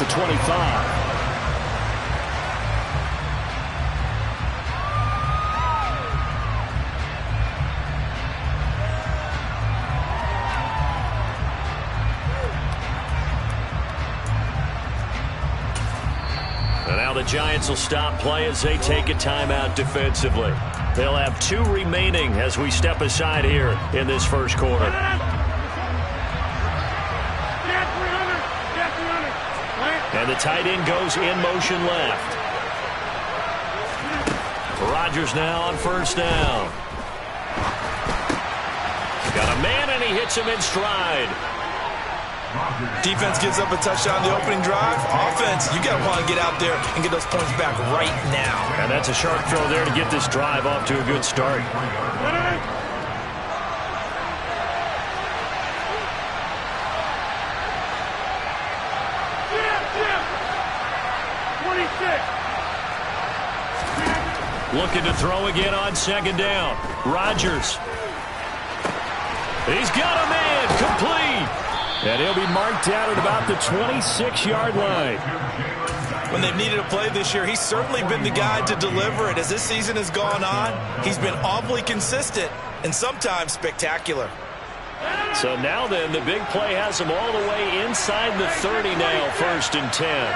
the 25. And now the Giants will stop play as they take a timeout defensively. They'll have 2 remaining as we step aside here in this first quarter. And the tight end goes in motion left. Rodgers now on first down. Got a man, and he hits him in stride. Defense gives up a touchdown the opening drive. Offense, you got to want to get out there and get those points back right now. And that's a sharp throw there to get this drive off to a good start. Looking to throw again on second down. Rodgers. He's got a man. Complete. And he'll be marked down at about the 26-yard line. When they've needed a play this year, he's certainly been the guy to deliver it. As this season has gone on, he's been awfully consistent and sometimes spectacular. So now then, the big play has him all the way inside the 30 now, 1st and 10.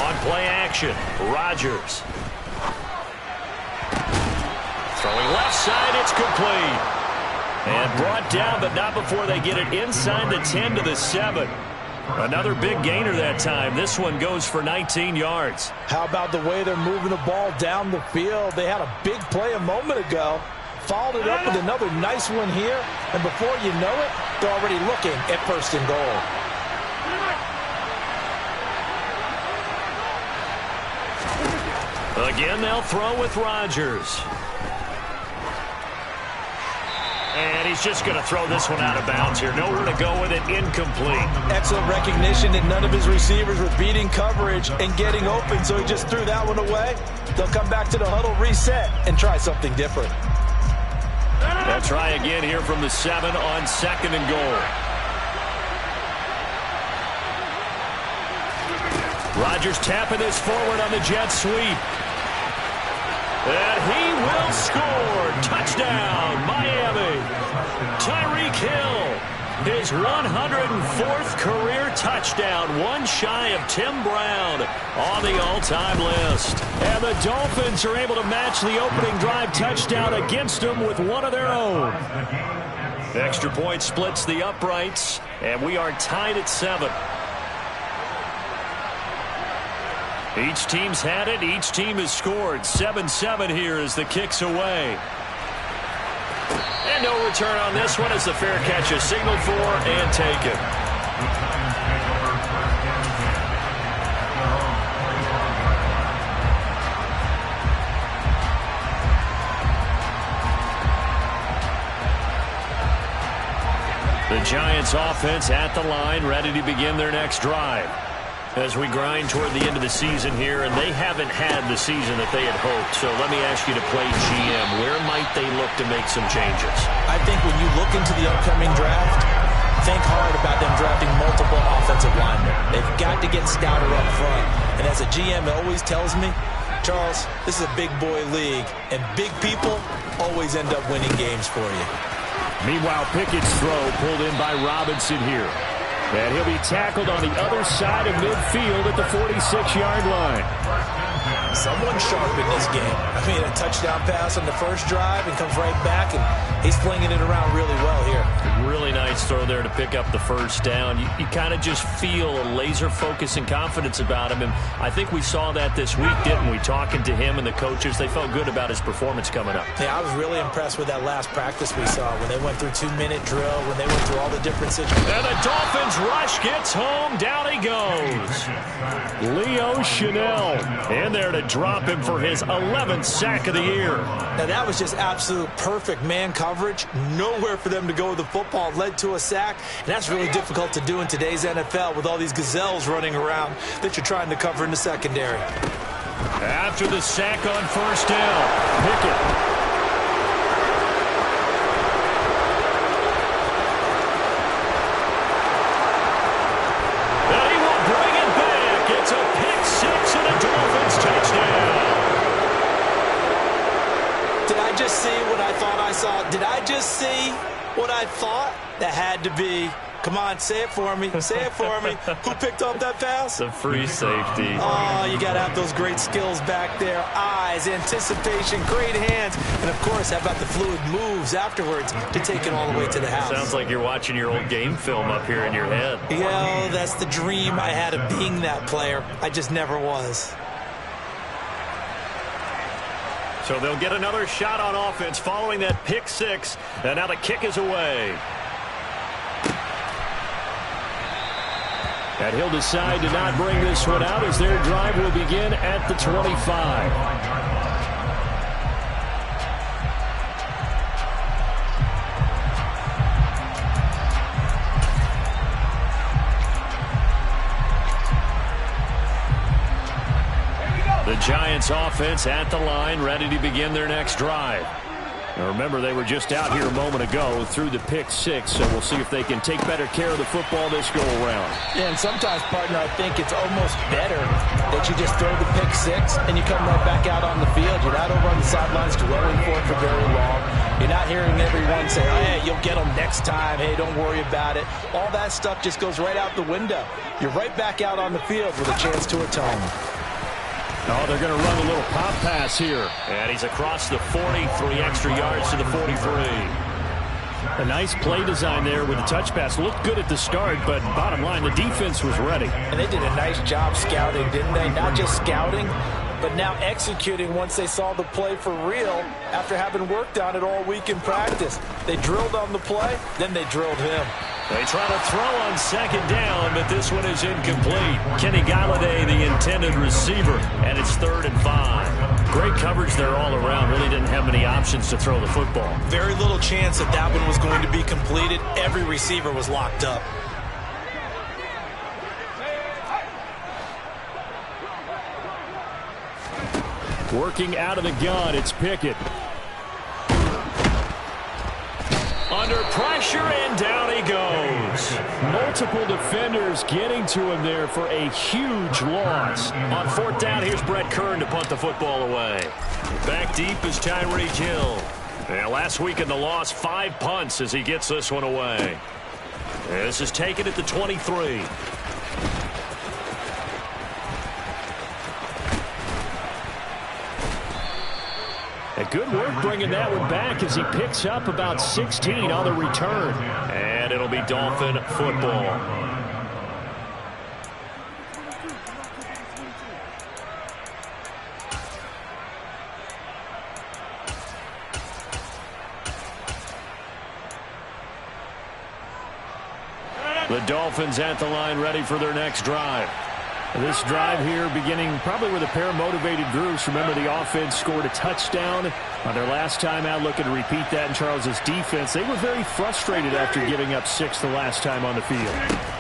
On play action, Rodgers. Throwing left side, it's complete. And brought down, but not before they get it inside the 10 to the 7. Another big gainer that time. This one goes for 19 yards. How about the way they're moving the ball down the field? They had a big play a moment ago. Followed it up with another nice one here. And before you know it, they're already looking at 1st and goal. Again, they'll throw with Rodgers. And he's just going to throw this one out of bounds here. Nowhere to go with it. Incomplete. Excellent recognition that none of his receivers were beating coverage and getting open, so he just threw that one away. They'll come back to the huddle, reset, and try something different. They'll try again here from the 7 on 2nd and goal. Rodgers tapping this forward on the jet sweep. And he will score. Touchdown, Miami. Tyreek Hill, his 104th career touchdown, one shy of Tim Brown on the all-time list. And the Dolphins are able to match the opening drive touchdown against them with one of their own. Extra point splits the uprights, and we are tied at 7. Each team's had it. Each team has scored. 7-7 here as the kick's away. And no return on this one as the fair catch is signaled for and taken. The Giants offense at the line, ready to begin their next drive. As we grind toward the end of the season here, and they haven't had the season that they had hoped. So let me ask you to play GM. Where might they look to make some changes? I think when you look into the upcoming draft, think hard about them drafting multiple offensive linemen. They've got to get stouter up front. And as a GM, it always tells me, Charles, this is a big boy league, and big people always end up winning games for you. Meanwhile, Pickett's throw pulled in by Robinson here. And he'll be tackled on the other side of midfield at the 46-yard line. Someone sharp in this game. I mean, a touchdown pass on the first drive and comes right back, and he's flinging it around really well here. Really nice throw there to pick up the first down. You kind of just feel a laser focus and confidence about him, and I think we saw that this week, didn't we? Talking to him and the coaches, they felt good about his performance coming up. Yeah, I was really impressed with that last practice we saw when they went through 2-minute drill, when they went through all the different situations. And the Dolphins rush gets home. Down he goes. Leo Chanel in there to drop him for his 11th sack of the year. Now, that was just absolute perfect man coverage. Nowhere for them to go with the football. Led to a sack, and that's really difficult to do in today's NFL with all these gazelles running around that you're trying to cover in the secondary. After the sack on first down, Pickett. And he will bring I just see what I thought I saw? Did I just see what I thought? That had to be. Come on, say it for me. Say it for me. Who picked up that pass? The free safety. Oh, you got to have those great skills back there. Eyes, anticipation, great hands. And, of course, how about the fluid moves afterwards to take it all the way to the house? Sounds like you're watching your old game film up here in your head. Yeah, that's the dream I had of being that player. I just never was. So they'll get another shot on offense following that pick six. And now the kick is away. And he'll decide to not bring this one out as their drive will begin at the 25. The Giants offense at the line, ready to begin their next drive. Now remember, they were just out here a moment ago through the pick six, so we'll see if they can take better care of the football this go-around. Yeah, and sometimes, partner, I think it's almost better that you just throw the pick six and you come right back out on the field. You're not over on the sidelines dwelling for it for very long. You're not hearing everyone say, oh, hey, you'll get them next time. Hey, don't worry about it. All that stuff just goes right out the window. You're right back out on the field with a chance to atone. Oh, they're going to run a little pop pass here. And he's across the 40, 3 extra yards to the 43. A nice play design there with the touch pass. Looked good at the start, but bottom line, the defense was ready. And they did a nice job scouting, didn't they? Not just scouting, but now executing once they saw the play for real after having worked on it all week in practice. They drilled on the play, then they drilled him. They try to throw on second down, but this one is incomplete. Kenny Galladay, the intended receiver, and it's 3rd and 5. Great coverage there all around. Really didn't have many options to throw the football. Very little chance that that one was going to be completed. Every receiver was locked up. Working out of the gun, it's Pickett. Under pressure, and down he goes. Multiple defenders getting to him there for a huge loss. On 4th down, here's Brett Kern to punt the football away. Back deep is Tyreek Hill. And last week in the loss, 5 punts as he gets this one away. This is taken at the 23. Good work bringing that one back as he picks up about 16 on the return. And it'll be Dolphin football. The Dolphins at the line ready for their next drive. This drive here beginning probably with a pair of motivated groups. Remember, the offense scored a touchdown on their last time out. Looking to repeat that in Charles's defense. They were very frustrated after giving up 6 the last time on the field.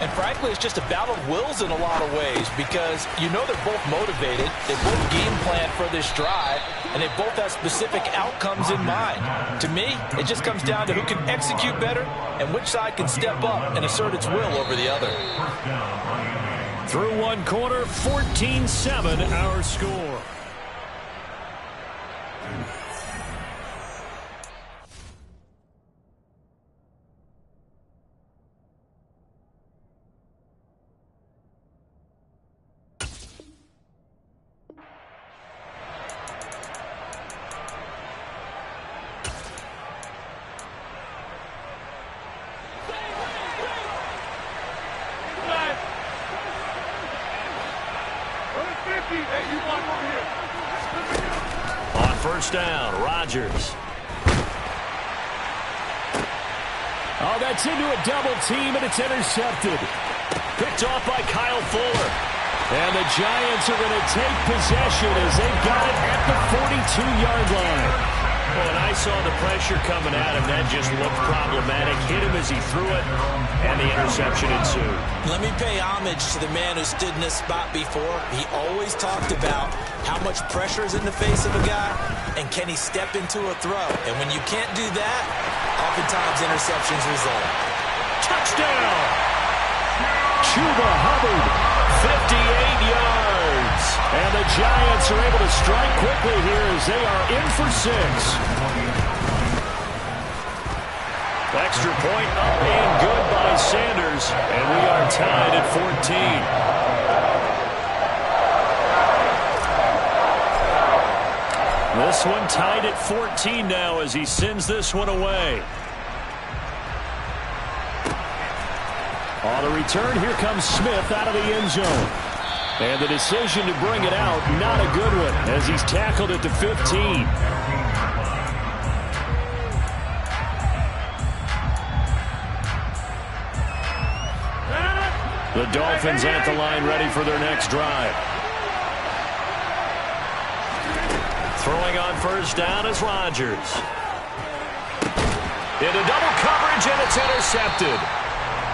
And frankly, it's just a battle of wills in a lot of ways because you know they're both motivated. They both game plan for this drive, and they both have specific outcomes in mind. To me, it just comes down to who can execute better and which side can step up and assert its will over the other. Through one quarter, 14-7 our score. On 1st down, Rodgers. Oh, that's into a double team, and it's intercepted. Picked off by Kyle Fuller. And the Giants are going to take possession as they've got it at the 42-yard line. Well, and I saw the pressure coming at him. That just looked problematic. Hit him as he threw it, and the interception ensued. Let me pay homage to the man who stood in this spot before. He always talked about how much pressure is in the face of a guy, and can he step into a throw. And when you can't do that, oftentimes interceptions result. Touchdown! Chuba Hubbard, 58 yards. moves. And the Giants are able to strike quickly here as they are in for 6. Extra point up and good by Sanders. And we are tied at 14. This one tied at 14 now as he sends this one away. On the return, here comes Smith out of the end zone. And the decision to bring it out, not a good one, as he's tackled at the 15. The Dolphins at the line, ready for their next drive. Throwing on first down is Rodgers. Into double coverage, and it's intercepted.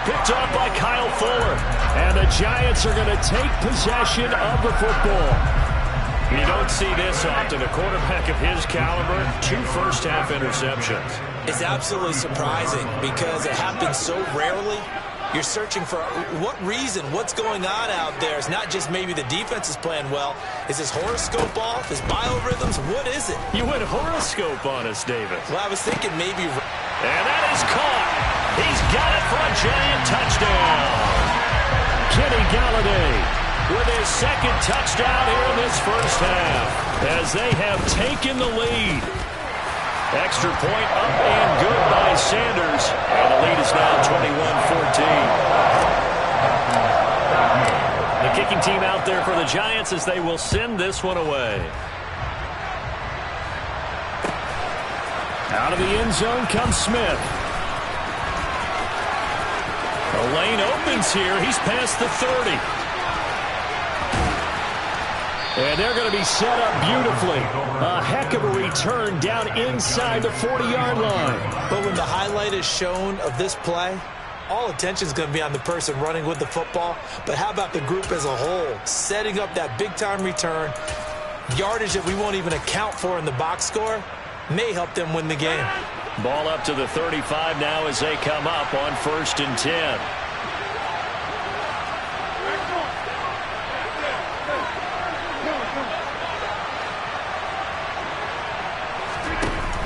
Picked up by Kyle Fuller. And the Giants are going to take possession of the football. You don't see this often. A quarterback of his caliber, 2 first-half interceptions. It's absolutely surprising because it happens so rarely. You're searching for what reason, what's going on out there. It's not just maybe the defense is playing well. Is his horoscope off? His biorhythms? What is it? You went horoscope on us, David. Well, I was thinking maybe. And that is caught. He's got it for a Giant touchdown. Kenny Galladay with his 2nd touchdown here in this first half as they have taken the lead. Extra point up and good by Sanders. And the lead is now 21-14. The kicking team out there for the Giants as they will send this one away. Out of the end zone comes Smith. The lane opens here. He's past the 30. And they're going to be set up beautifully. A heck of a return down inside the 40-yard line. But when the highlight is shown of this play, all attention is going to be on the person running with the football. But how about the group as a whole? Setting up that big-time return, yardage that we won't even account for in the box score, may help them win the game. Ball up to the 35 now as they come up on 1st and 10.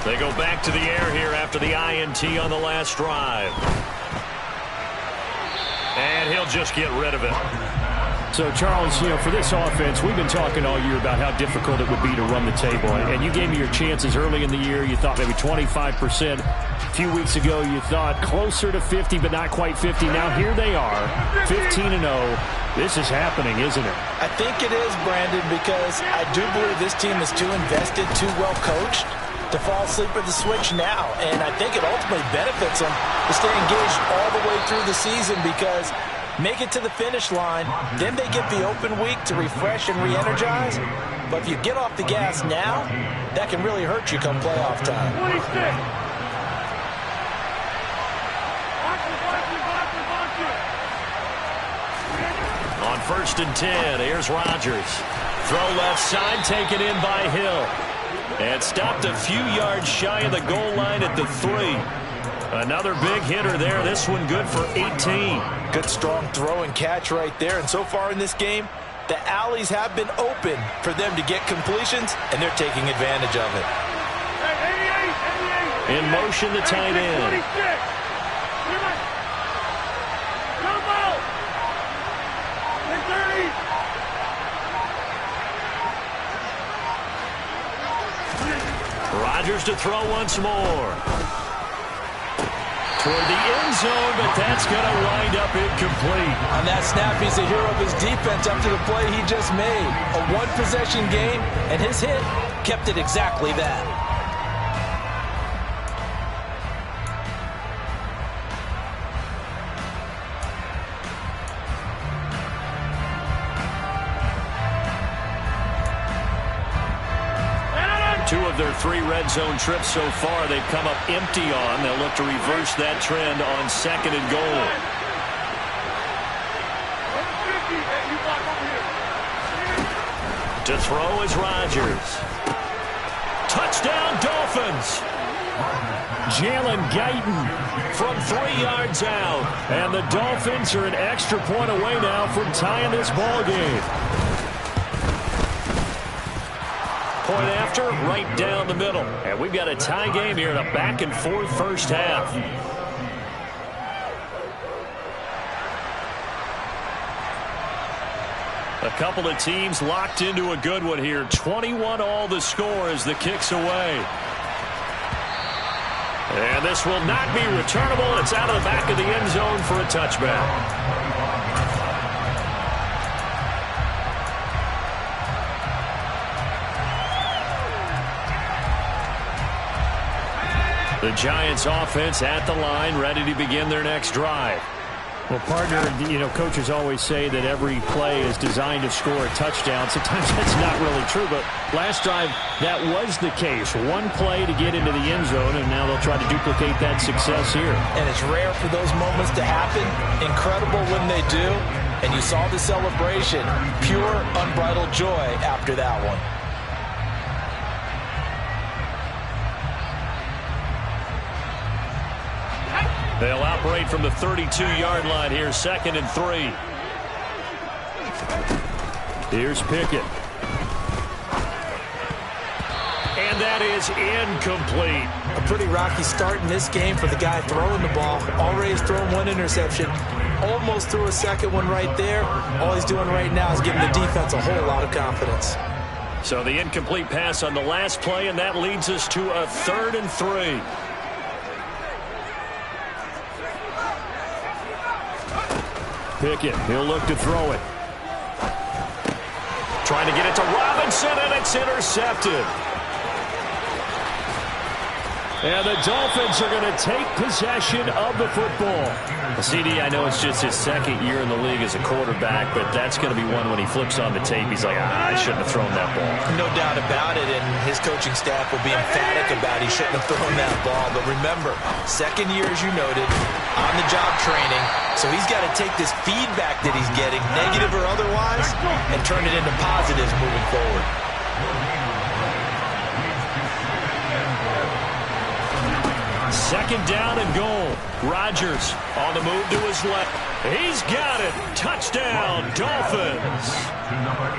They go back to the air here after the INT on the last drive. And he'll just get rid of it. So, Charles, for this offense, we've been talking all year about how difficult it would be to run the table. And you gave me your chances early in the year. You thought maybe 25%. A few weeks ago, you thought closer to 50, but not quite 50. Now here they are, 15-0. This is happening, isn't it? I think it is, Brandon, because I do believe this team is too invested, too well coached to fall asleep at the switch now. And I think it ultimately benefits them to stay engaged all the way through the season because make it to the finish line, then they get the open week to refresh and re-energize. But if you get off the gas now, that can really hurt you come playoff time. 26. On 1st and 10, here's Rodgers. Throw left side, taken in by Hill. And stopped a few yards shy of the goal line at the 3. Another big hitter there. This one good for 18. Good strong throw and catch right there. And so far in this game, the alleys have been open for them to get completions, and they're taking advantage of it. In motion, the tight end. Rodgers to throw once more. Toward the end zone, but that's going to wind up incomplete. On that snap, he's the hero of his defense after the play he just made. A one-possession game, and his hit kept it exactly that. Two of their 3 red zone trips so far, they've come up empty on. They'll look to reverse that trend on 2nd and goal. To throw is Rodgers. Touchdown, Dolphins. Jalen Guyton from 3 yards out. And the Dolphins are an extra point away now from tying this ball game. point after, right down the middle. And we've got a tie game here in a back-and-forth first half. A couple of teams locked into a good one here. 21-all the score as the kick's away. And this will not be returnable. It's out of the back of the end zone for a touchback. The Giants offense at the line, ready to begin their next drive. Well, partner, coaches always say that every play is designed to score a touchdown. Sometimes that's not really true, but last drive, that was the case. One play to get into the end zone, and now they'll try to duplicate that success here. And it's rare for those moments to happen. Incredible when they do. And you saw the celebration. Pure, unbridled joy after that one. They'll operate from the 32-yard line here, 2nd and 3. Here's Pickett. And that is incomplete. A pretty rocky start in this game for the guy throwing the ball. Already has thrown one interception. Almost threw a second one right there. All he's doing right now is giving the defense a whole lot of confidence. So the incomplete pass on the last play, and that leads us to a 3rd and 3. Pickett, he'll look to throw it. Trying to get it to Robinson, and it's intercepted. And the Dolphins are going to take possession of the football. CD, I know it's just his 2nd year in the league as a quarterback, but that's going to be one when he flips on the tape. He's like, I shouldn't have thrown that ball. No doubt about it, and his coaching staff will be emphatic about he shouldn't have thrown that ball. But remember, 2nd year, as you noted, on-the-job training, so he's got to take this feedback that he's getting, negative or otherwise, and turn it into positives moving forward. Second down and goal. Rodgers on the move to his left. He's got it. Touchdown, Dolphins.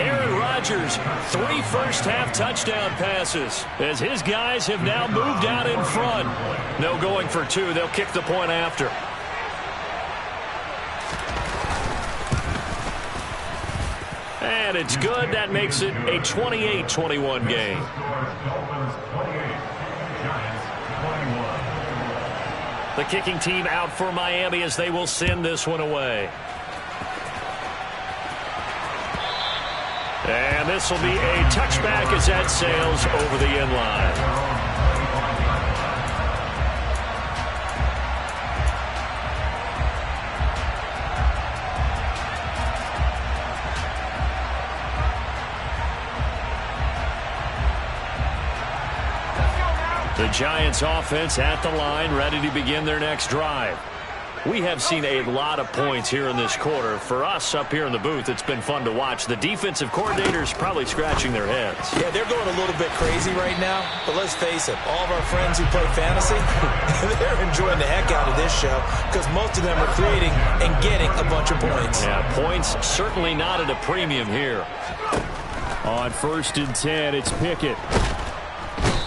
Aaron Rodgers, 3 first-half touchdown passes as his guys have now moved out in front. No going for 2. They'll kick the point after. And it's good. That makes it a 28-21 game. The kicking team out for Miami as they will send this one away. And this will be a touchback as that sails over the end line. The Giants offense at the line, ready to begin their next drive. We have seen a lot of points here in this quarter. For us up here in the booth, it's been fun to watch. The defensive coordinators probably scratching their heads. Yeah, they're going a little bit crazy right now, but let's face it, all of our friends who play fantasy, they're enjoying the heck out of this show because most of them are creating and getting a bunch of points. Yeah, points certainly not at a premium here. On 1st and 10, it's Pickett.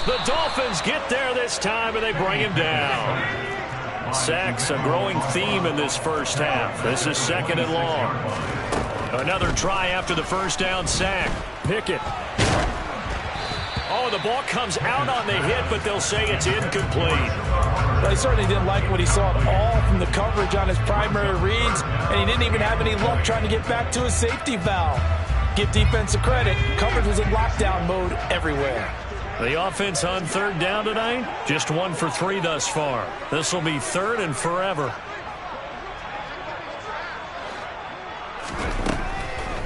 The Dolphins get there this time, and they bring him down. Sacks, a growing theme in this first half. This is 2nd and long. Another try after the first down sack. Pickett. Oh, the ball comes out on the hit, but they'll say it's incomplete. Well, he certainly didn't like what he saw at all from the coverage on his primary reads, and he didn't even have any luck trying to get back to his safety valve. Give defense a credit. Coverage was in lockdown mode everywhere. The offense on 3rd down tonight, just 1 for 3 thus far. This will be 3rd and forever.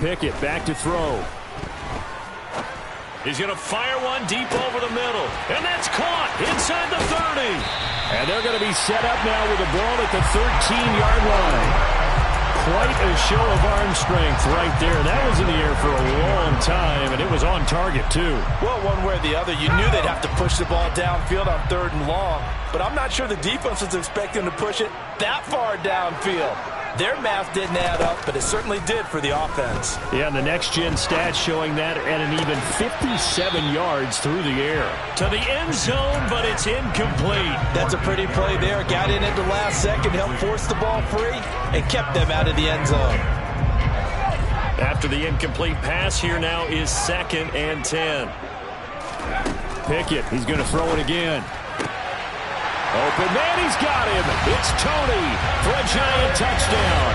Pickett back to throw. He's going to fire one deep over the middle. And that's caught inside the 30. And they're going to be set up now with the ball at the 13-yard line. Quite a show of arm strength right there. That was in the air for a long time, and it was on target, too. Well, one way or the other, you knew they'd have to push the ball downfield on 3rd and long. But I'm not sure the defense was expecting to push it that far downfield. Their math didn't add up, but it certainly did for the offense. Yeah, and the next-gen stats showing that at an even 57 yards through the air. To the end zone, but it's incomplete. That's a pretty play there. Got in at the last second, helped force the ball free, and kept them out of the end zone. After the incomplete pass, here now is 2nd and 10. Pickett, he's going to throw it again. Open man, he's got him. It's Tony for a Giant touchdown.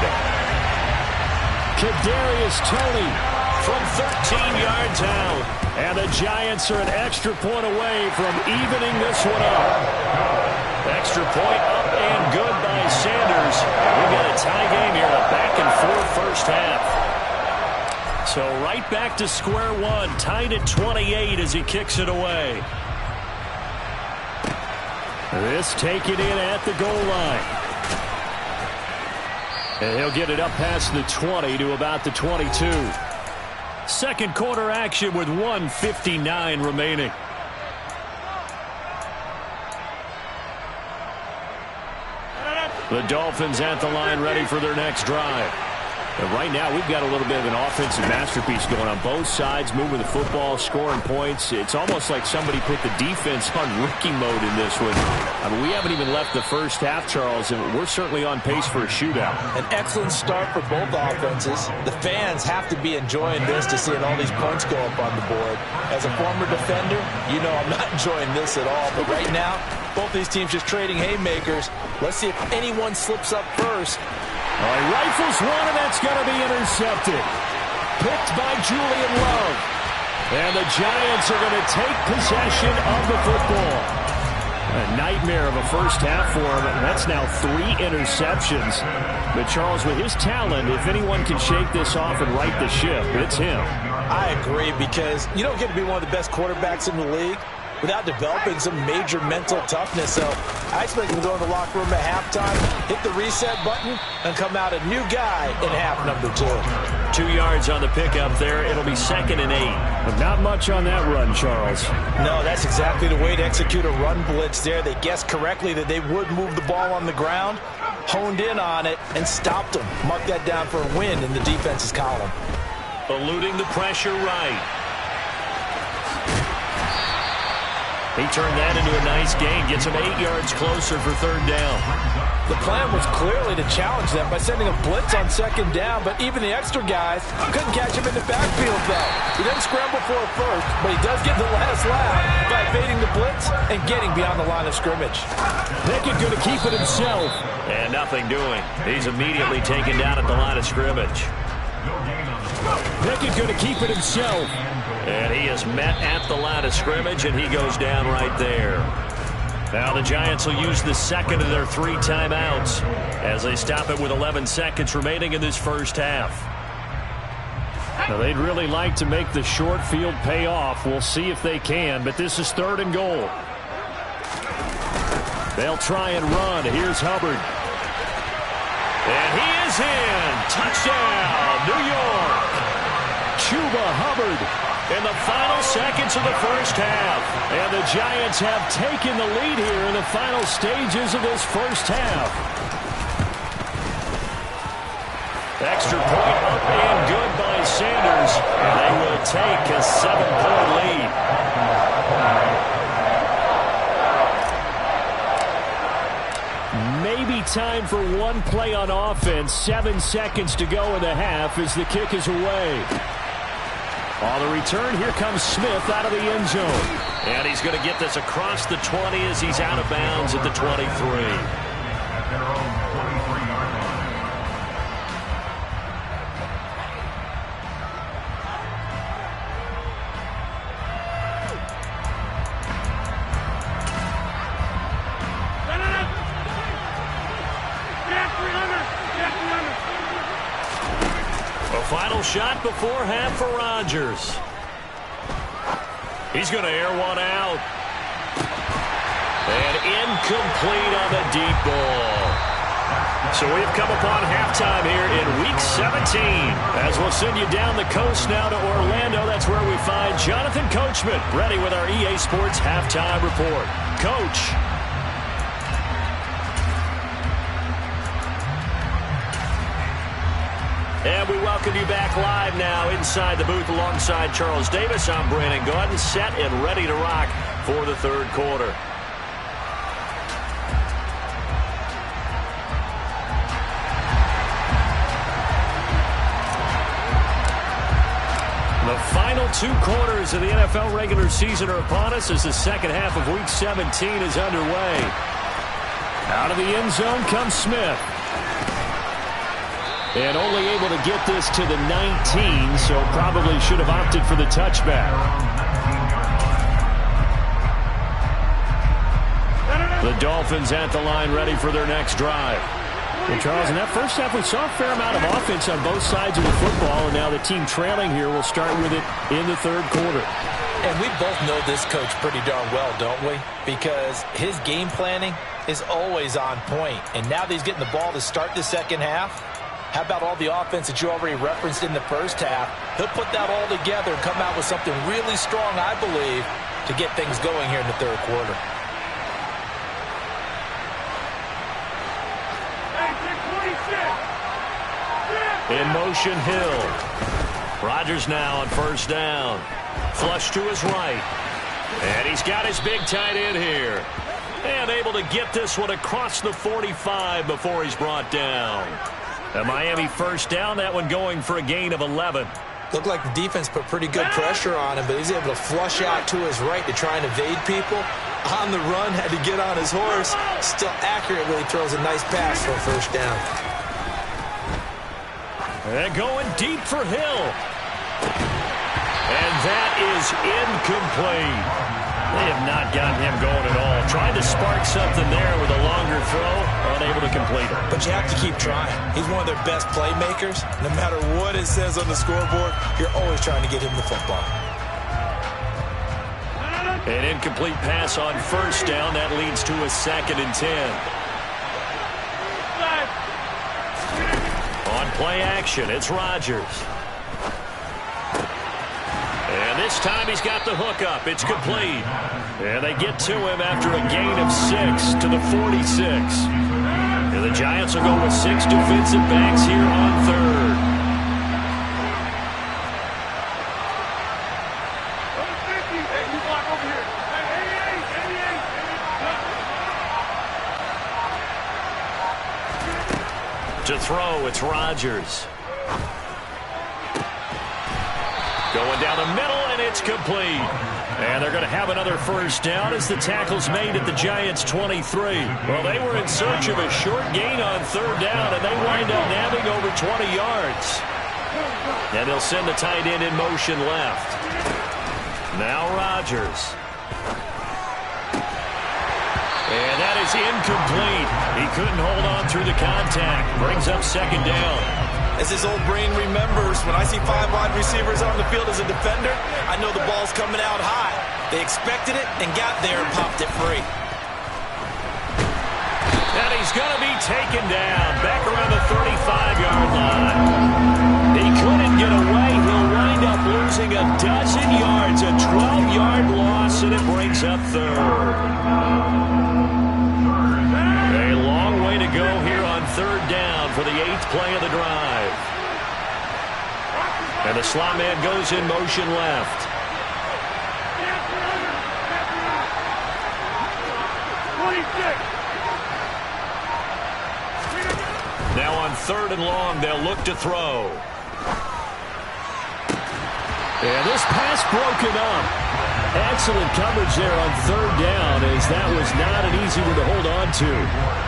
Kadarius Toney from 13 yards out. And the Giants are an extra point away from evening this one up. Extra point up and good by Sanders. We've got a tie game here, a back-and-forth first half. So right back to square one, tied at 28 as he kicks it away. This taken in at the goal line. And he'll get it up past the 20 to about the 22. Second quarter action with 1:59 remaining. The Dolphins at the line ready for their next drive. And right now, we've got a little bit of an offensive masterpiece going on both sides, moving the football, scoring points. It's almost like somebody put the defense on rookie mode in this one. I mean, we haven't even left the first half, Charles, and we're certainly on pace for a shootout. An excellent start for both offenses. The fans have to be enjoying this to seeing all these points go up on the board. As a former defender, you know I'm not enjoying this at all. But right now, both these teams just trading haymakers. Let's see if anyone slips up first. He rifles one, and that's going to be intercepted. Picked by Julian Love. And the Giants are going to take possession of the football. A nightmare of a first half for him. That's now 3 interceptions. But Charles, with his talent, if anyone can shake this off and right the ship, it's him. I agree, because you don't get to be one of the best quarterbacks in the league without developing some major mental toughness. So I expect him to go in the locker room at halftime, hit the reset button, and come out a new guy in half number 2. 2 yards on the pickup there. It'll be 2nd and 8. But not much on that run, Charles. No, that's exactly the way to execute a run blitz there. They guessed correctly that they would move the ball on the ground, honed in on it, and stopped them. Mark that down for a win in the defense's column. Eluding the pressure right. He turned that into a nice gain. Gets him 8 yards closer for 3rd down. The plan was clearly to challenge them by sending a blitz on 2nd down, but even the extra guys couldn't catch him in the backfield, though. He didn't scramble for a first, but he does get the last lap by evading the blitz and getting beyond the line of scrimmage. Pickett going to keep it himself. And nothing doing. He's immediately taken down at the line of scrimmage. Pickett going to keep it himself. And he is met at the line of scrimmage, and he goes down right there. Now the Giants will use the 2nd of their 3 timeouts as they stop it with 11 seconds remaining in this first half. Now they'd really like to make the short field pay off. We'll see if they can, but this is 3rd and goal. They'll try and run. Here's Hubbard. And he is in. Touchdown, New York. Chuba Hubbard in the final seconds of the first half. And the Giants have taken the lead here in the final stages of this first half. Extra point up and good by Sanders. And they will take a 7-point lead. Maybe time for one play on offense. 7 seconds to go in the half as the kick is away. On the return, here comes Smith out of the end zone. And he's going to get this across the 20 as he's out of bounds at the 23. Final shot before half for Rodgers. He's going to air one out. And incomplete on the deep ball. So we've come upon halftime here in Week 17. As we'll send you down the coast now to Orlando, that's where we find Jonathan Coachman, ready with our EA Sports Halftime Report. Coach. welcome you back live now inside the booth alongside Charles Davis. I'm Brandon Gaudin, set and ready to rock for the third quarter. The final 2 quarters of the NFL regular season are upon us as the second half of Week 17 is underway. Out of the end zone comes Smith. And only able to get this to the 19, so probably should have opted for the touchback. The Dolphins at the line ready for their next drive. And Charles, in that first half, we saw a fair amount of offense on both sides of the football, and now the team trailing here will start with it in the third quarter. And we both know this coach pretty darn well, don't we? Because his game planning is always on point. And now that he's getting the ball to start the second half, how about all the offense that you already referenced in the first half? He'll put that all together and come out with something really strong, I believe, to get things going here in the third quarter. In motion, Hill. Rodgers now on first down. Flush to his right. And he's got his big tight end here. And able to get this one across the 45 before he's brought down. A Miami first down, that one going for a gain of 11. Looked like the defense put pretty good pressure on him, but he's able to flush out to his right to try and evade people. On the run, had to get on his horse. Still accurately throws a nice pass for a first down. And going deep for Hill. And that is incomplete. They have not gotten him going at all. Tried to spark something there with a longer throw. Unable to complete it. But you have to keep trying. He's one of their best playmakers. No matter what it says on the scoreboard, you're always trying to get him the football. An incomplete pass on first down. That leads to a 2nd and 10. On play action, it's Rodgers. And this time he's got the hook up. It's complete. And they get to him after a gain of 6 to the 46. And the Giants will go with 6 defensive backs here on third. To throw, it's Rodgers. Going down the middle, and it's complete. And they're going to have another first down as the tackle's made at the Giants' 23. Well, they were in search of a short gain on third down, and they wind up nabbing over 20 yards. And they'll send the tight end in motion left. Now Rodgers. And that is incomplete. He couldn't hold on through the contact. Brings up second down. As his old brain remembers, when I see 5 wide receivers on the field as a defender, I know the ball's coming out high. They expected it and got there and popped it free. And he's going to be taken down back around the 35-yard line. He couldn't get away. He'll wind up losing a dozen yards, a 12-yard loss, and it brings up third. A long way to go here on third down for the 8th play of the drive. And the slot man goes in motion left. Now on third and long, they'll look to throw. And this pass broken up. Excellent coverage there on third down, as that was not an easy one to hold on to.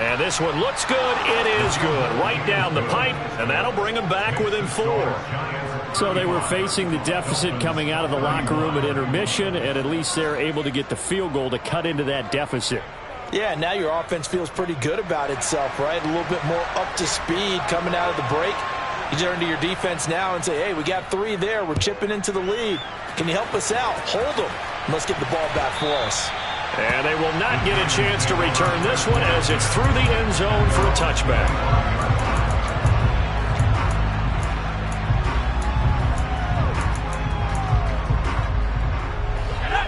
And this one looks good. It is good. Right down the pipe, and that'll bring them back within 4. So they were facing the deficit coming out of the locker room at intermission, and at least they're able to get the field goal to cut into that deficit. Yeah, now your offense feels pretty good about itself, right? A little bit more up to speed coming out of the break. You turn to your defense now and say, hey, we got 3 there. We're chipping into the lead. Can you help us out? Hold them. Let's get the ball back for us. And they will not get a chance to return this one as it's through the end zone for a touchback.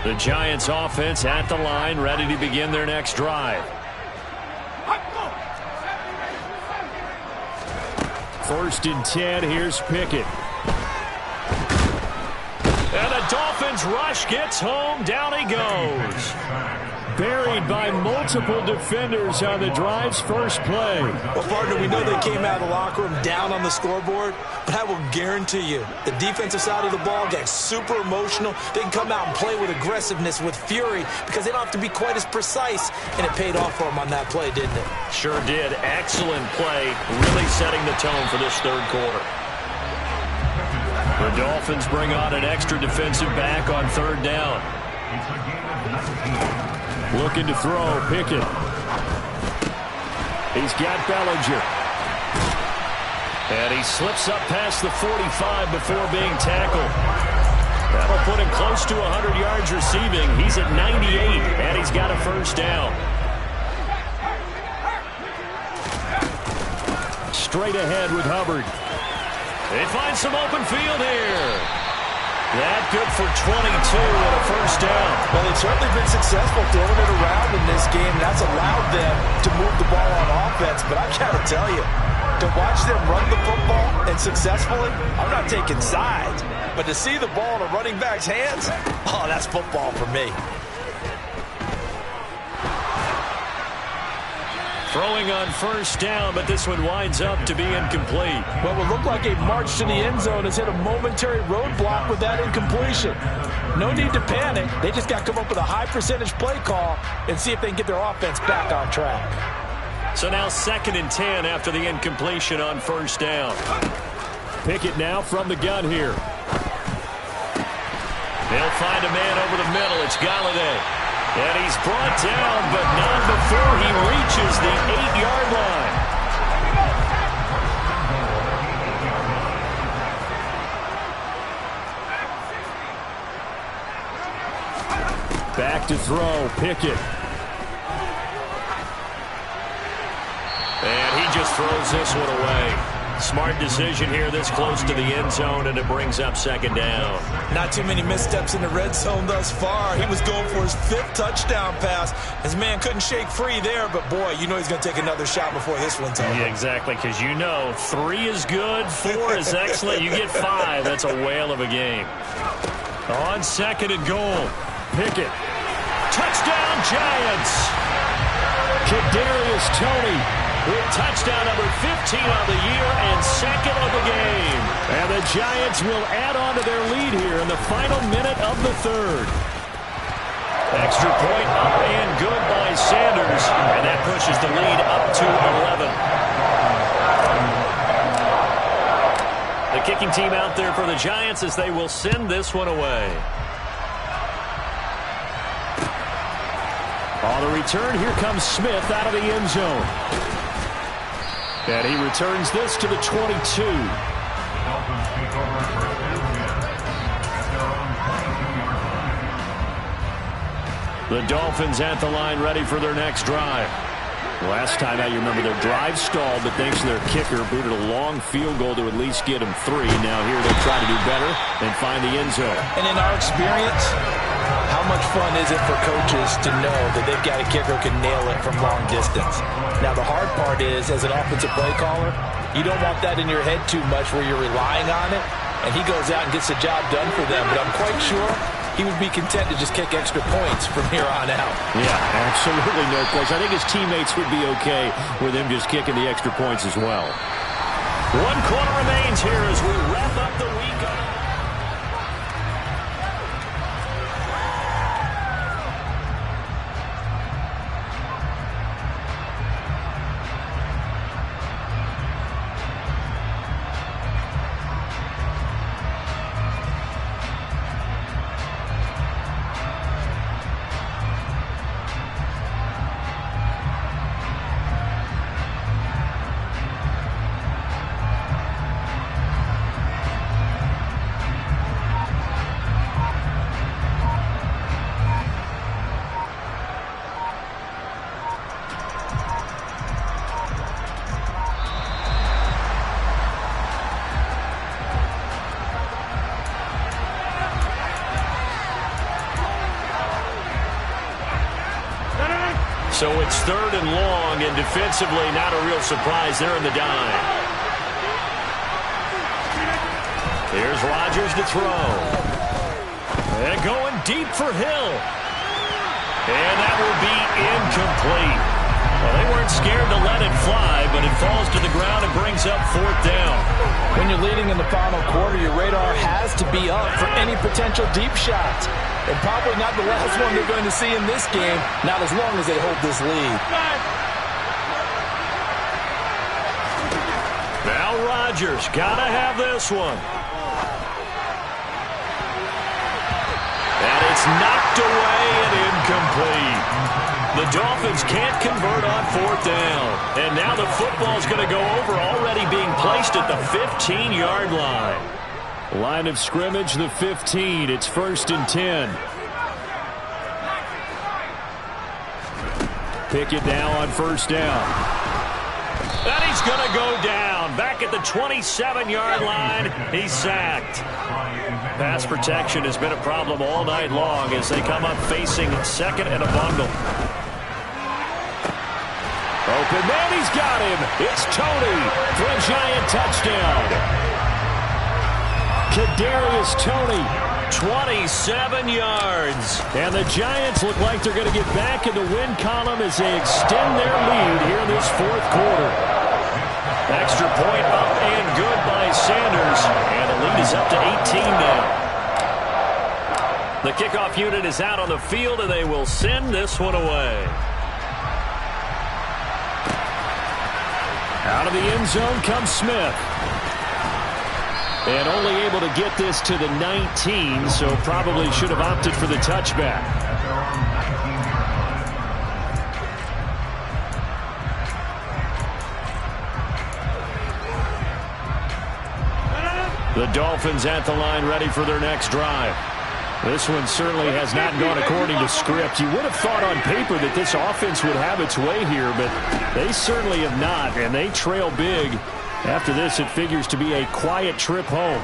The Giants offense at the line, ready to begin their next drive. First and 10, here's Pickett. And the Dolphins rush gets home, down he goes. Buried by multiple defenders on the drive's first play. Well, partner, we know they came out of the locker room down on the scoreboard, but I will guarantee you the defensive side of the ball got super emotional. They can come out and play with aggressiveness, with fury, because they don't have to be quite as precise, and it paid off for them on that play, didn't it? Sure did. Excellent play, really setting the tone for this third quarter. The Dolphins bring on an extra defensive back on third down. Looking to throw, Pickett. He's got Bellinger. And he slips up past the 45 before being tackled. That'll put him close to 100 yards receiving. He's at 98, and he's got a first down. Straight ahead with Hubbard. They find some open field here. That good for 22 and a first down. Well, they've certainly been successful throwing it around in this game. That's allowed them to move the ball on offense. But I got to tell you, to watch them run the football and successfully, I'm not taking sides. But to see the ball in a running back's hands, oh, that's football for me. Throwing on first down, but this one winds up to be incomplete. What would look like a march to the end zone has hit a momentary roadblock with that incompletion. No need to panic. They just got to come up with a high percentage play call and see if they can get their offense back on track. So now 2nd and 10 after the incompletion on first down. Pickett now from the gun here. They'll find a man over the middle. It's Galladay. And he's brought down, but not before he reaches the 8-yard line. Back to throw, Pickett. And he just throws this one away. Smart decision here this close to the end zone, and it brings up 2nd down. Not too many missteps in the red zone thus far. He was going for his 5th touchdown pass. His man couldn't shake free there, but boy, you know he's going to take another shot before this one's over. Yeah, exactly, because you know 3 is good, 4 is excellent. You get 5, that's a whale of a game. On 2nd and goal, Pickett. Touchdown, Giants! Kadarius Toney with touchdown number 15 on the year and 2nd of the game. And the Giants will add on to their lead here in the final minute of the 3rd. Extra point up and good by Sanders. And that pushes the lead up to 11. The kicking team out there for the Giants as they will send this one away. On the return, here comes Smith out of the end zone. And he returns this to the 22. The Dolphins at the line ready for their next drive. Last time out, you remember their drive stalled, but thanks to their kicker, booted a long field goal to at least get them 3. Now here they try to do better and find the end zone. And in our experience, how much fun is it for coaches to know that they've got a kicker who can nail it from long distance? Now, the hard part is, as an offensive play caller, you don't want that in your head too much where you're relying on it, and he goes out and gets the job done for them. But I'm quite sure he would be content to just kick extra points from here on out. Yeah, absolutely no question. I think his teammates would be okay with him just kicking the extra points as well. 1 quarter remains here as we wrap up the week. So it's 3rd and long, and defensively not a real surprise there in the dime. Here's Rodgers to throw. And going deep for Hill. And that will be incomplete. Well, they weren't scared to let it fly, but it falls to the ground and brings up 4th down. When you're leading in the final quarter, your radar has to be up for any potential deep shots. And probably not the last one they're going to see in this game, not as long as they hold this lead. Now Rodgers, gotta have this one. And it's knocked away and incomplete. The Dolphins can't convert on 4th down. And now the football's going to go over, already being placed at the 15-yard line. Line of scrimmage, the 15. It's 1st and 10. Pickett now on 1st down. And he's going to go down. Back at the 27-yard line, he's sacked. Pass protection has been a problem all night long as they come up facing 2nd and a bundle. Open man, he's got him. It's Tony for a Giant touchdown. Kadarius Toney, 27 yards. And the Giants look like they're going to get back in the win column as they extend their lead here in this 4th quarter. Extra point up and good by Sanders. And the lead is up to 18 now. The kickoff unit is out on the field, and they will send this one away. Out of the end zone comes Smith. And only able to get this to the 19, so probably should have opted for the touchback. The Dolphins at the line ready for their next drive. This one certainly has not gone according to script. You would have thought on paper that this offense would have its way here, but they certainly have not, and they trail big. After this, it figures to be a quiet trip home.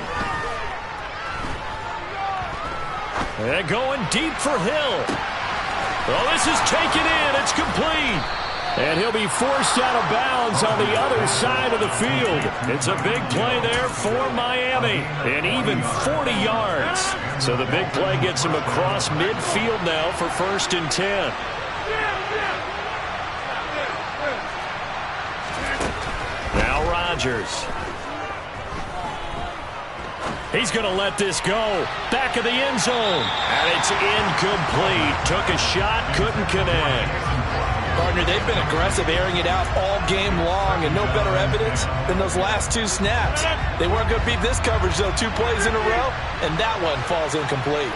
And going deep for Hill. Well, this is taken in. It's complete. And he'll be forced out of bounds on the other side of the field. It's a big play there for Miami. And even 40 yards. So the big play gets him across midfield now for 1st and 10. Now Rodgers. He's going to let this go. Back of the end zone. And it's incomplete. Took a shot, couldn't connect. Partner, they've been aggressive, airing it out all game long, and no better evidence than those last 2 snaps. They weren't going to beat this coverage, though, 2 plays in a row, and that one falls incomplete.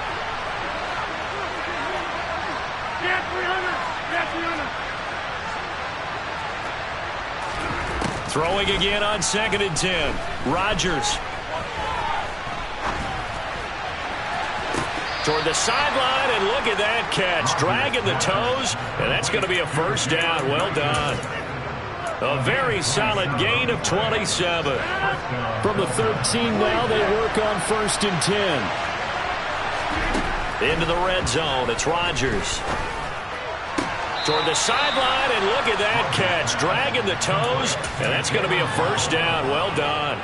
Throwing again on 2nd and 10. Rodgers. Toward the sideline, and look at that catch. Dragging the toes, and that's going to be a 1st down. Well done. A very solid gain of 27. From the 13 now, they work on 1st and 10. Into the red zone, it's Rodgers. Toward the sideline, and look at that catch. Dragging the toes, and that's going to be a 1st down. Well done.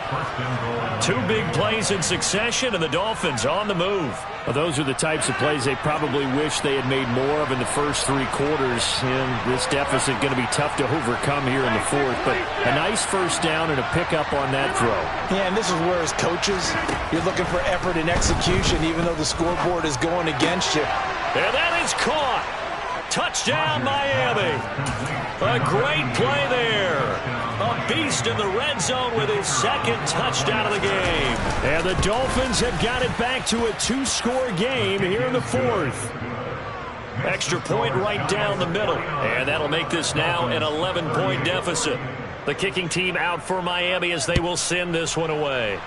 2 big plays in succession, and the Dolphins on the move. Well, those are the types of plays they probably wish they had made more of in the first 3 quarters. And this deficit going to be tough to overcome here in the 4th. But a nice 1st down and a pickup on that throw. Yeah, and this is where, as coaches, you're looking for effort and execution, even though the scoreboard is going against you. And that is caught. Touchdown, Miami. A great play there. A beast in the red zone with his 2nd touchdown of the game. And the Dolphins have got it back to a 2-score game here in the 4th. Extra point right down the middle. And that'll make this now an 11-point deficit. The kicking team out for Miami as they will send this one away.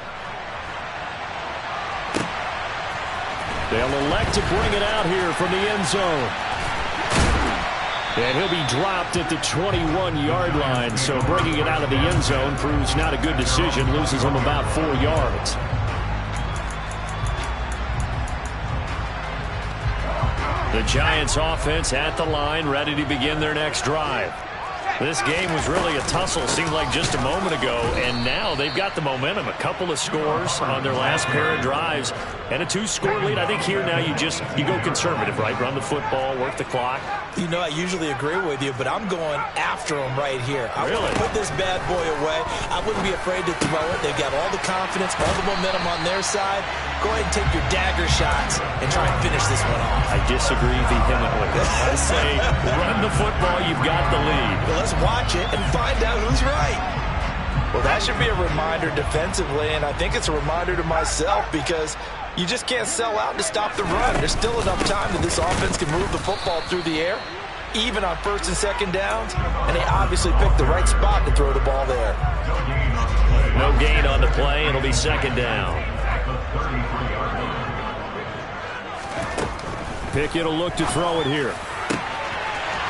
They'll elect to bring it out here from the end zone. And he'll be dropped at the 21-yard line, so bringing it out of the end zone proves not a good decision, loses him about 4 yards. The Giants offense at the line, ready to begin their next drive. This game was really a tussle, seemed like just a moment ago, and now they've got the momentum. A couple of scores on their last pair of drives, and a 2-score lead. I think here now you go conservative, right? Run the football, work the clock. You know, I usually agree with you, but I'm going after them right here. I want to put this bad boy away. I wouldn't be afraid to throw it. They've got all the confidence, all the momentum on their side. Go ahead and take your dagger shots and try and finish this one off. I disagree vehemently. I say run the football, you've got the lead. Well, let's watch it and find out who's right. Well, that should be a reminder defensively, and I think it's a reminder to myself because you just can't sell out to stop the run. There's still enough time that this offense can move the football through the air, even on first and second downs, and they obviously picked the right spot to throw the ball there. No gain on the play. It'll be second down. Pickett will look to throw it here.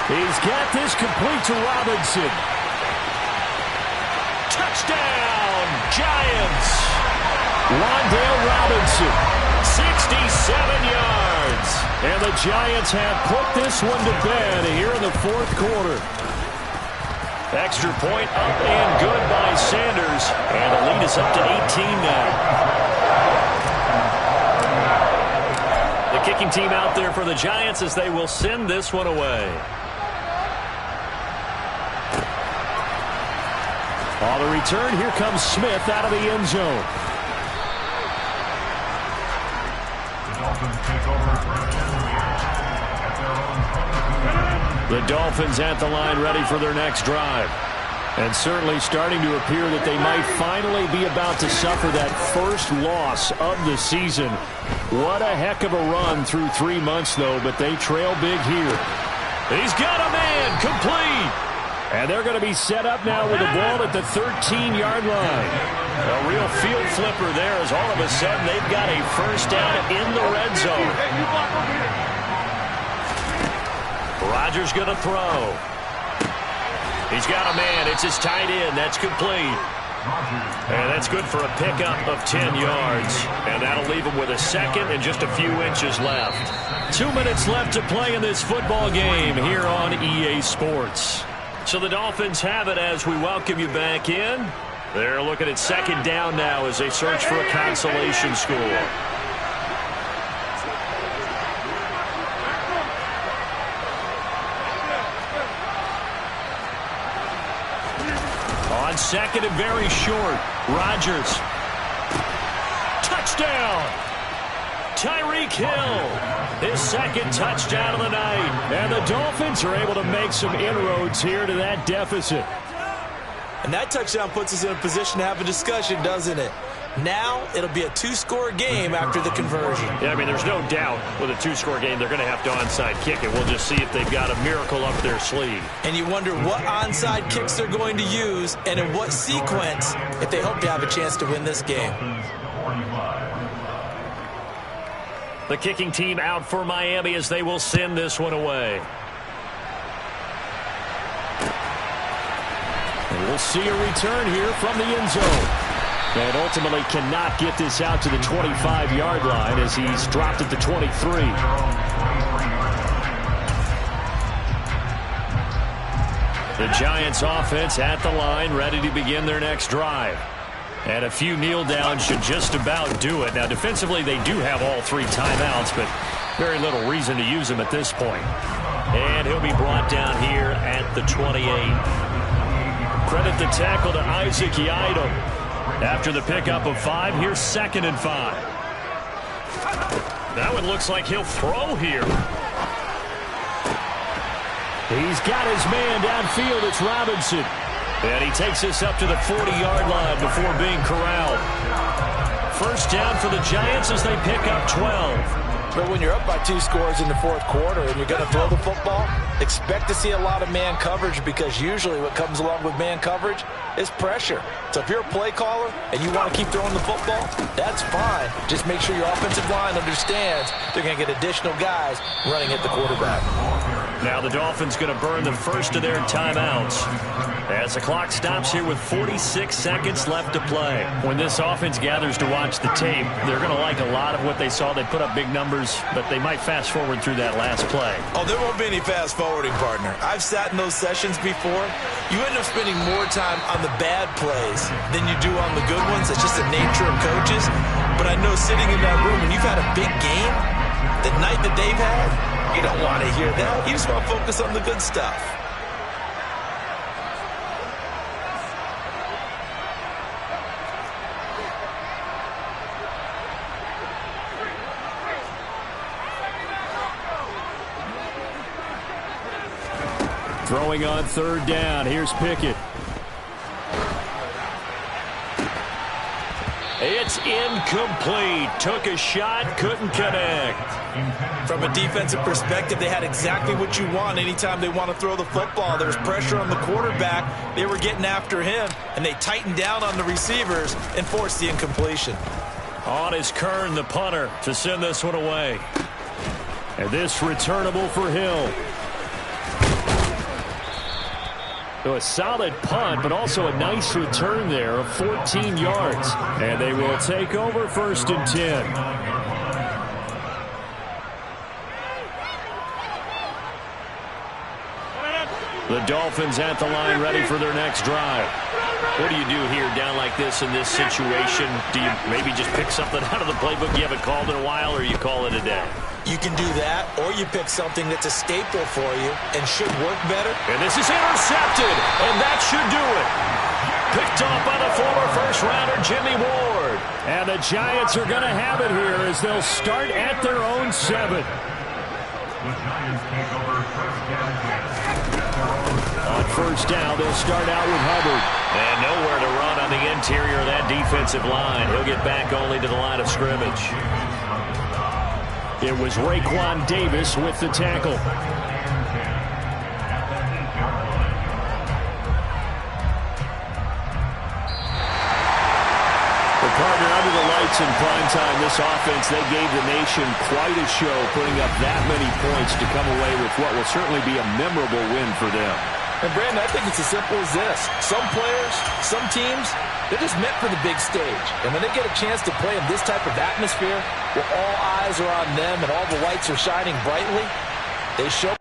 He's got this complete to Robinson. Touchdown, Giants. Wan'Dale Robinson, 67 yards. And the Giants have put this one to bed here in the fourth quarter. Extra point up and good by Sanders. And the lead is up to 18 now. The kicking team out there for the Giants as they will send this one away. On the return, here comes Smith out of the end zone. The Dolphins at the line ready for their next drive. And certainly starting to appear that they might finally be about to suffer that first loss of the season. What a heck of a run through 3 months, though, but they trail big here. He's got a man, complete. And they're going to be set up now with the ball at the 13-yard line. A real field flipper there as all of a sudden they've got a first down in the red zone. Rodgers going to throw. He's got a man. It's his tight end. That's complete. And that's good for a pickup of 10 yards. And that'll leave him with a second and just a few inches left. 2 minutes left to play in this football game here on EA Sports. So the Dolphins have it as we welcome you back in. They're looking at second down now as they search for a consolation score. On second and very short, Rodgers. Touchdown! Tyreek Hill, his second touchdown of the night. And the Dolphins are able to make some inroads here to that deficit. And that touchdown puts us in a position to have a discussion, doesn't it? Now it'll be a 2-score game after the conversion. Yeah, I mean, there's no doubt with a 2-score game they're going to have to onside kick it. We'll just see if they've got a miracle up their sleeve. And you wonder what onside kicks they're going to use and in what sequence if they hope to have a chance to win this game. The kicking team out for Miami as they will send this one away. And we'll see a return here from the end zone. And ultimately cannot get this out to the 25-yard line as he's dropped at the 23. The Giants offense at the line ready to begin their next drive. And a few kneel downs should just about do it. Now defensively they do have all 3 timeouts, but very little reason to use them at this point. And he'll be brought down here at the 28. Credit the tackle to Isaac Yiadom. After the pickup of 5, here's 2nd and 5. That one looks like he'll throw here. He's got his man downfield. It's Robinson. And he takes us up to the 40-yard line before being corralled. First down for the Giants as they pick up 12. But when you're up by 2 scores in the fourth quarter and you're going to throw the football, expect to see a lot of man coverage because usually what comes along with man coverage is pressure. So if you're a play caller and you want to keep throwing the football, that's fine. Just make sure your offensive line understands they're going to get additional guys running at the quarterback. Now the Dolphins going to burn the first of their timeouts as the clock stops here with 46 seconds left to play. When this offense gathers to watch the tape, they're going to like a lot of what they saw. They put up big numbers, but they might fast forward through that last play. Oh, there won't be any fast forwarding, partner. I've sat in those sessions before. You end up spending more time on the bad plays than you do on the good ones. It's just the nature of coaches. But I know sitting in that room, when you've had a big game, the night that they've had, you don't want to hear that. You just want to focus on the good stuff. Throwing on third down. Here's Pickett. It's incomplete. Took a shot, couldn't connect. From a defensive perspective, they had exactly what you want anytime they want to throw the football. There was pressure on the quarterback. They were getting after him, and they tightened down on the receivers and forced the incompletion. On is Kern, the punter, to send this one away. And this returnable for Hill. So a solid punt, but also a nice return there of 14 yards. And they will take over 1st and 10. The Dolphins at the line ready for their next drive. What do you do here down like this in this situation? Do you maybe just pick something out of the playbook you haven't called in a while, or you call it a day? You can do that, or you pick something that's a staple for you and should work better. And this is intercepted, and that should do it. Picked off by the former first-rounder, Jimmy Ward. And the Giants are going to have it here as they'll start at their own 7. On first down, they'll start out with Hubbard. And nowhere to run on the interior of that defensive line. He'll get back only to the line of scrimmage. It was Raekwon Davis with the tackle. Partner, under the lights in primetime, this offense, they gave the nation quite a show, putting up that many points to come away with what will certainly be a memorable win for them. And, Brandon, I think it's as simple as this. Some players, some teams, they're just meant for the big stage. And when they get a chance to play in this type of atmosphere, where all eyes are on them and all the lights are shining brightly, they show